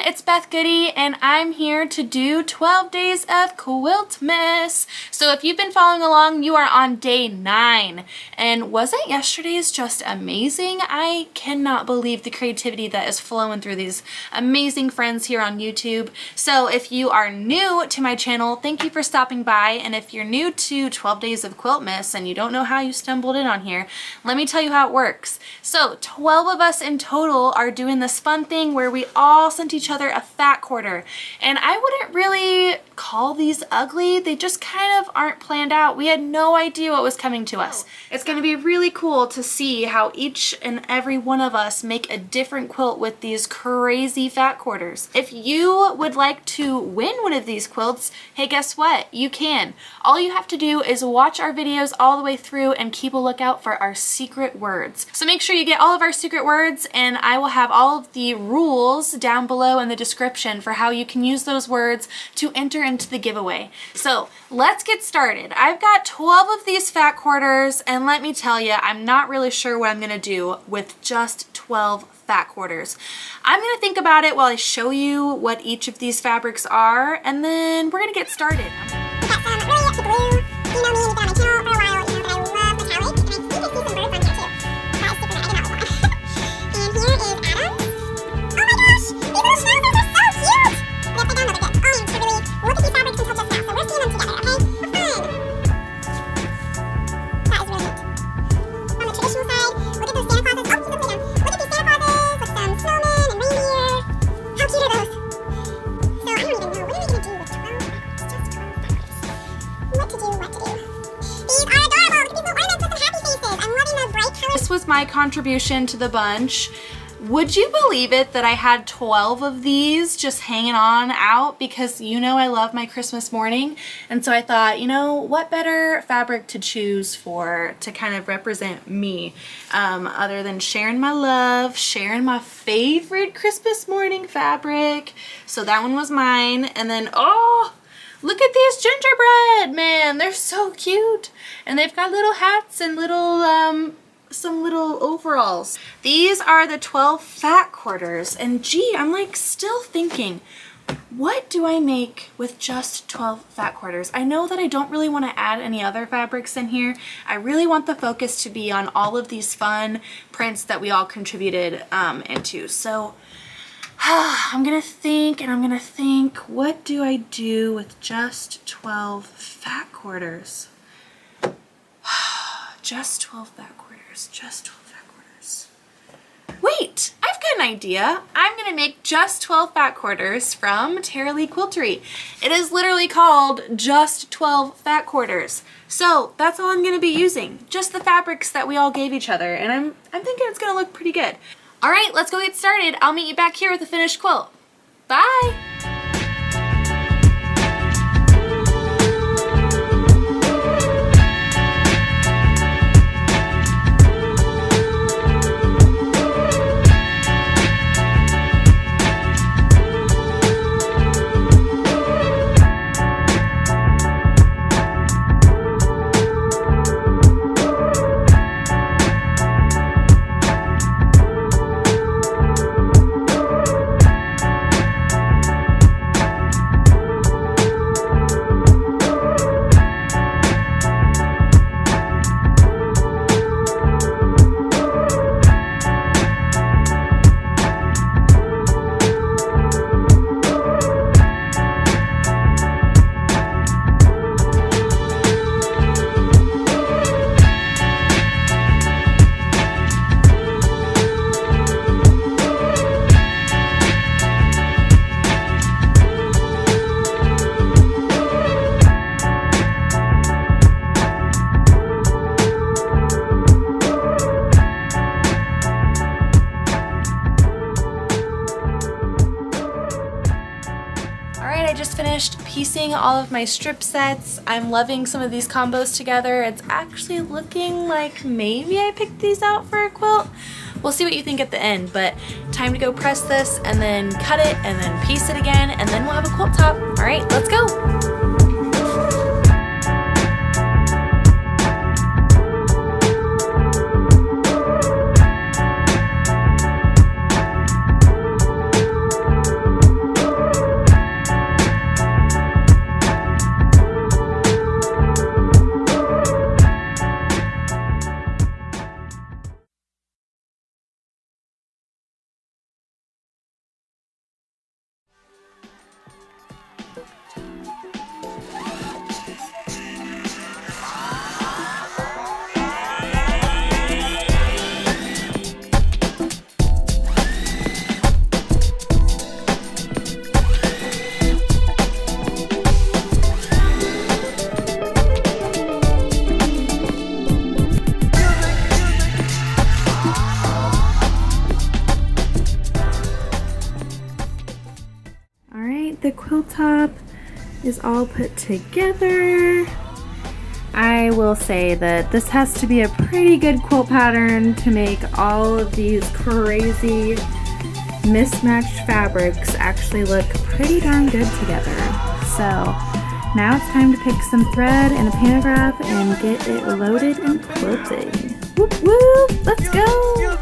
it's Beth Goody and I'm here to do 12 days of Quiltmas. So if you've been following along, you are on day 9. And wasn't yesterday's just amazing? I cannot believe the creativity that is flowing through these amazing friends here on YouTube. So if you are new to my channel, thank you for stopping by. And if you're new to 12 days of Quiltmas and you don't know how you stumbled in on here, let me tell you how it works. So 12 of us in total are doing this fun thing where we all sent each other a fat quarter. And I wouldn't really call these ugly. They just kind of aren't planned out. We had no idea what was coming to us. It's going to be really cool to see how each and every one of us make a different quilt with these crazy fat quarters. If you would like to win one of these quilts, hey, guess what? You can. All you have to do is watch our videos all the way through and keep a lookout for our secret words. So make sure you get all of our secret words, and I will have all of the rules down below in the description for how you can use those words to enter into the giveaway. So let's get started. I've got 12 of these fat quarters, and let me tell you, I'm not really sure what I'm gonna do with just 12 fat quarters. I'm gonna think about it while I show you what each of these fabrics are, and then we're gonna get started. We got some really up to blue. You know me, you've been on my channel for a while, you know that I love metallic, and I think I see some birds on here too. That is super, I did not look on. And here is Adam. Oh my gosh, these little schnauzers are so cute! We have to download again. Oh, and to really look at these fabrics until just now, so we're seeing them together, okay? For fun! That is really neat. On the traditional side, look at those Santa Clauses. Oh, keep them down. Look at these Santa Clauses with some snowmen and reindeer. How cute are those? So I don't even know, what are we gonna do with 12 fabrics? Just 12 fabrics. What to do, what to do. These are adorable. Look at these little ornaments with some happy faces. I'm loving the bright colors. This was my contribution to the bunch. Would you believe it that I had 12 of these just hanging on out, because you know I love my Christmas morning, and so I thought, you know, what better fabric to choose for to kind of represent me other than sharing my love, sharing my favorite Christmas morning fabric. So that one was mine, and then oh, look at these gingerbread, man, they're so cute, and they've got little hats and little some little overalls. These are the 12 fat quarters, and gee, I'm like still thinking, what do I make with just 12 fat quarters? I know that I don't really want to add any other fabrics in here. I really want the focus to be on all of these fun prints that we all contributed into. So I'm gonna think and I'm gonna think, what do I do with just 12 fat quarters? Just 12 fat quarters, just 12 fat quarters. Wait, I've got an idea. I'm gonna make just 12 fat quarters from Teresa Quiltery. It is literally called just 12 fat quarters. So that's all I'm gonna be using, just the fabrics that we all gave each other, and I'm thinking it's gonna look pretty good. All right, let's go get started. I'll meet you back here with the finished quilt. Bye. I just finished piecing all of my strip sets. I'm loving some of these combos together. It's actually looking like maybe I picked these out for a quilt. We'll see what you think at the end, but time to go press this and then cut it and then piece it again, and then we'll have a quilt top. All right, let's go. quilt top is all put together. I will say that this has to be a pretty good quilt pattern to make all of these crazy mismatched fabrics actually look pretty darn good together. So now it's time to pick some thread and a pantograph and get it loaded and quilting. Whoop whoop, let's go!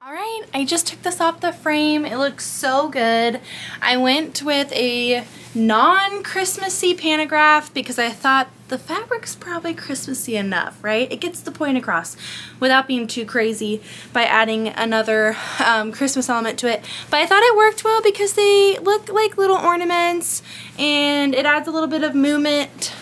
Alright, I just took this off the frame. It looks so good. I went with a non-Christmassy pantograph because I thought the fabric's probably Christmassy enough, right? It gets the point across without being too crazy by adding another Christmas element to it. But I thought it worked well because they look like little ornaments and it adds a little bit of movement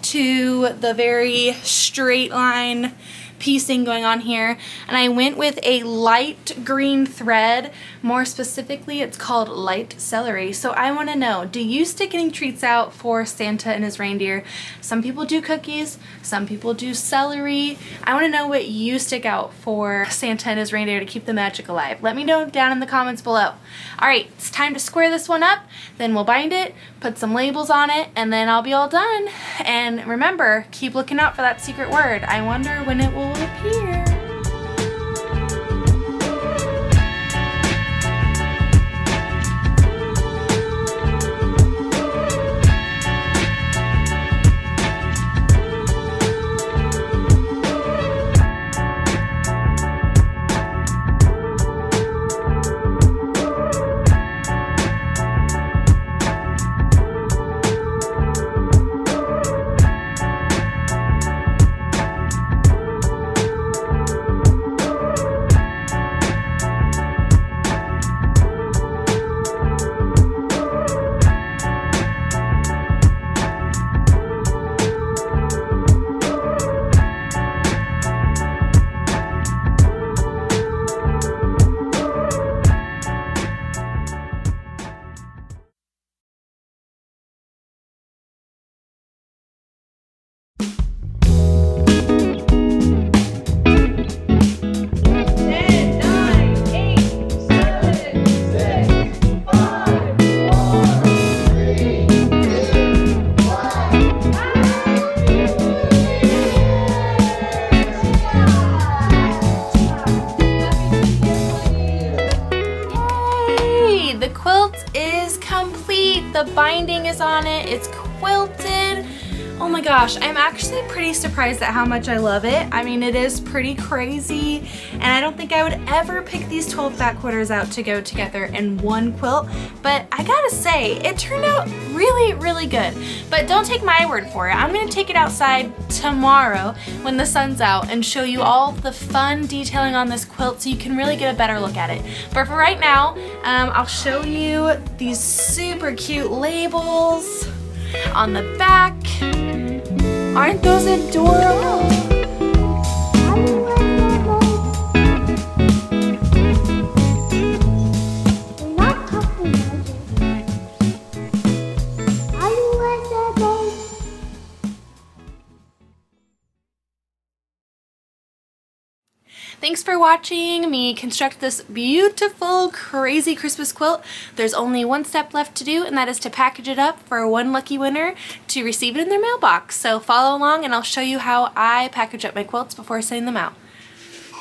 to the very straight line piecing going on here. And I went with a light green thread. More specifically, it's called light celery. So I want to know, do you stick any treats out for Santa and his reindeer? Some people do cookies, some people do celery. I want to know what you stick out for Santa and his reindeer to keep the magic alive. Let me know down in the comments below. Alright, it's time to square this one up, then we'll bind it, put some labels on it, and then I'll be all done. And remember, keep looking out for that secret word. I wonder when it will appear. The quilt is complete. The binding is on it. It's quilted. Oh my gosh, I'm actually pretty surprised at how much I love it. I mean, it is pretty crazy, and I don't think I would ever pick these 12 fat quarters out to go together in one quilt, but I gotta say, it turned out really, really good. But don't take my word for it. I'm gonna take it outside tomorrow when the sun's out and show you all the fun detailing on this quilt so you can really get a better look at it. But for right now, I'll show you these super cute labels on the back. Aren't those adorable? Thanks for watching me construct this beautiful, crazy Christmas quilt. There's only one step left to do, and that is to package it up for one lucky winner to receive it in their mailbox. So follow along and I'll show you how I package up my quilts before sending them out.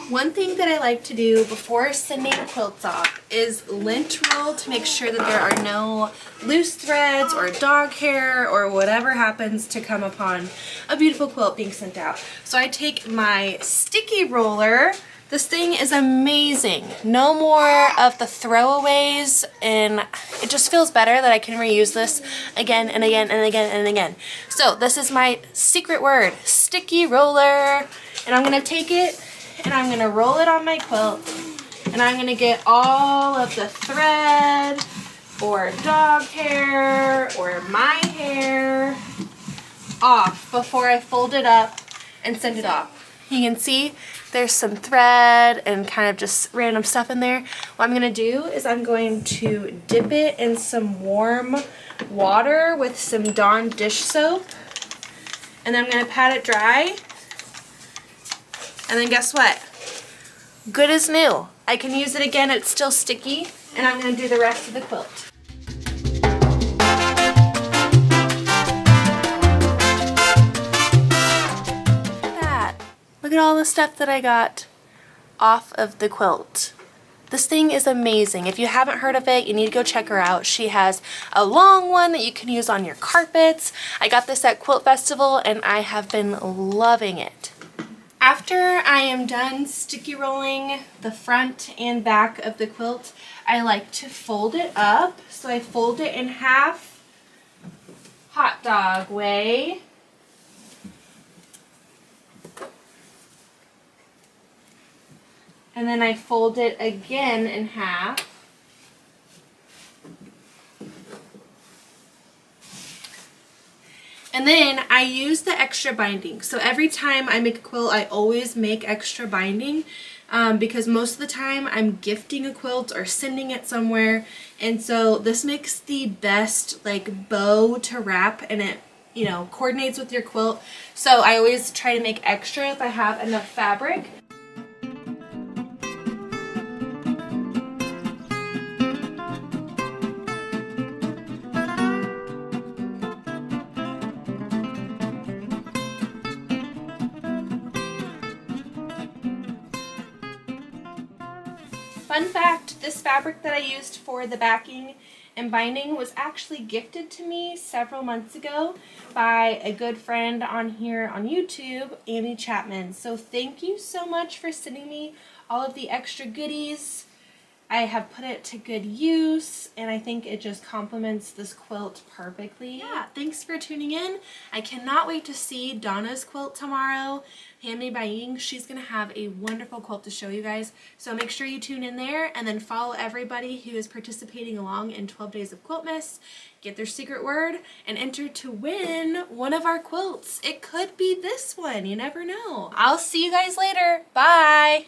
One thing that I like to do before sending quilts off is lint roll to make sure that there are no loose threads or dog hair or whatever happens to come upon a beautiful quilt being sent out. So I take my sticky roller. This thing is amazing. No more of the throwaways, and it just feels better that I can reuse this again and again and again and again. So this is my secret word, sticky roller, and I'm gonna take it and I'm gonna roll it on my quilt, and I'm gonna get all of the thread or dog hair or my hair off before I fold it up and send it off. You can see there's some thread and kind of just random stuff in there. What I'm gonna do is I'm going to dip it in some warm water with some Dawn dish soap, and then I'm gonna pat it dry. And then guess what? Good as new. I can use it again, it's still sticky, and I'm going to do the rest of the quilt. Look at that. Look at all the stuff that I got off of the quilt. This thing is amazing. If you haven't heard of it, you need to go check her out. She has a long one that you can use on your carpets. I got this at Quilt Festival and I have been loving it. After I am done sticky rolling the front and back of the quilt, I like to fold it up. So I fold it in half, hot dog way. And then I fold it again in half. And then I use the extra binding. So every time I make a quilt, I always make extra binding because most of the time I'm gifting a quilt or sending it somewhere. And so this makes the best like bow to wrap, and it, you know, coordinates with your quilt. So I always try to make extra if I have enough fabric. Fun fact, this fabric that I used for the backing and binding was actually gifted to me several months ago by a good friend on here on YouTube, Amy Chapman. So thank you so much for sending me all of the extra goodies. I have put it to good use, and I think it just complements this quilt perfectly. Yeah, thanks for tuning in. I cannot wait to see Donna's quilt tomorrow, handmade by Ying. She's going to have a wonderful quilt to show you guys, so make sure you tune in there, and then follow everybody who is participating along in 12 Days of Quiltmas. Get their secret word, and enter to win one of our quilts. It could be this one, you never know. I'll see you guys later. Bye!